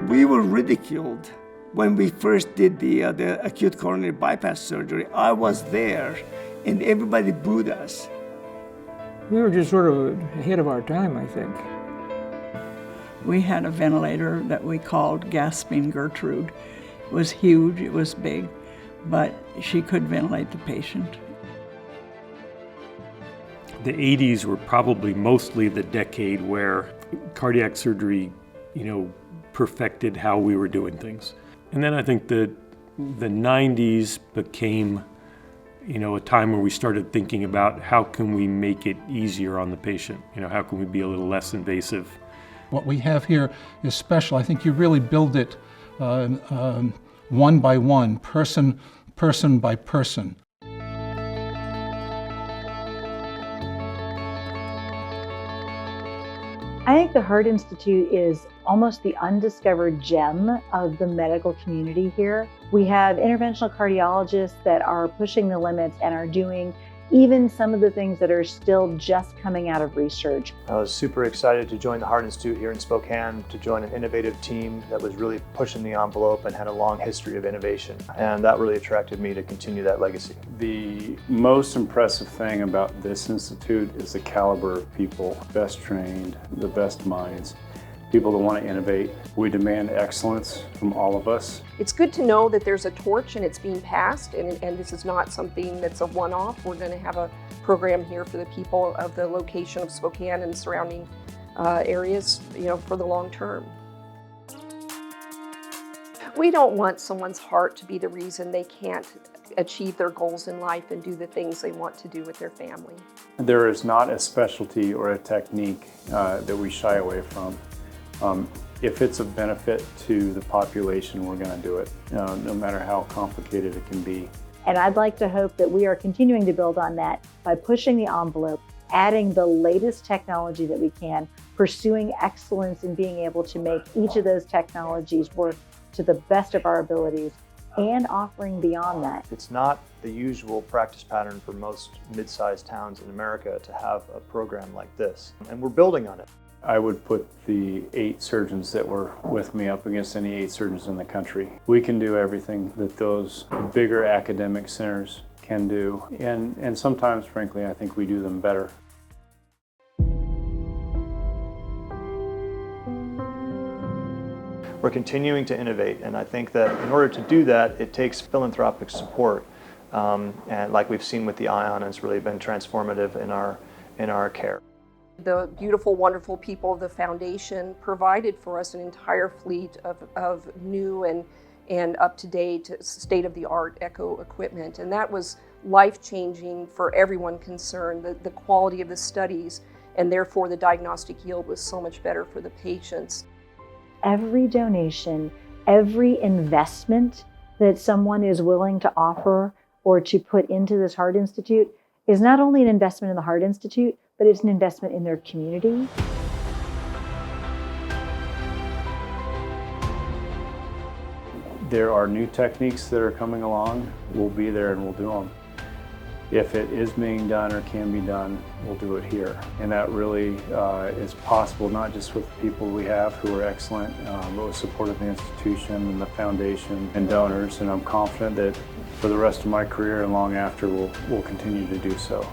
We were ridiculed when we first did the acute coronary bypass surgery. I was there, and everybody booed us. We were just sort of ahead of our time, I think. We had a ventilator that we called Gasping Gertrude. It was huge, it was big, but she could ventilate the patient. The 80s were probably mostly the decade where cardiac surgery, perfected how we were doing things. And then I think the 90s became, a time where we started thinking about how can we make it easier on the patient? How can we be a little less invasive? What we have here is special. I think you really build it one by one, person by person. I think the Heart Institute is almost the undiscovered gem of the medical community here. We have interventional cardiologists that are pushing the limits and are doing even some of the things that are still just coming out of research. I was super excited to join the Heart Institute here in Spokane, to join an innovative team that was really pushing the envelope and had a long history of innovation. And that really attracted me to continue that legacy. The most impressive thing about this institute is the caliber of people, best trained, the best minds, people that want to innovate. We demand excellence from all of us. It's good to know that there's a torch and it's being passed, and this is not something that's a one-off. We're going to have a program here for the people of the location of Spokane and surrounding areas, for the long term. We don't want someone's heart to be the reason they can't achieve their goals in life and do the things they want to do with their family. There is not a specialty or a technique that we shy away from. If it's a benefit to the population, we're going to do it, no matter how complicated it can be. And I'd like to hope that we are continuing to build on that by pushing the envelope, adding the latest technology that we can, pursuing excellence in being able to make each of those technologies work to the best of our abilities, and offering beyond that. It's not the usual practice pattern for most mid-sized towns in America to have a program like this, and we're building on it. I would put the 8 surgeons that were with me up against any 8 surgeons in the country. We can do everything that those bigger academic centers can do, and sometimes, frankly, I think we do them better. We're continuing to innovate, and I think that in order to do that, it takes philanthropic support. And like we've seen with the ION, it's really been transformative in our care. The beautiful, wonderful people of the foundation provided for us an entire fleet of new and up-to-date, state-of-the-art echo equipment. And that was life-changing for everyone concerned. The quality of the studies, and therefore the diagnostic yield, was so much better for the patients. Every donation, every investment that someone is willing to offer or to put into this Heart Institute is not only an investment in the Heart Institute, but it's an investment in their community. There are new techniques that are coming along. We'll be there and we'll do them. If it is being done or can be done, we'll do it here. And that really is possible, not just with the people we have who are excellent, but with support of the institution and the foundation and donors. And I'm confident that for the rest of my career and long after, we'll continue to do so.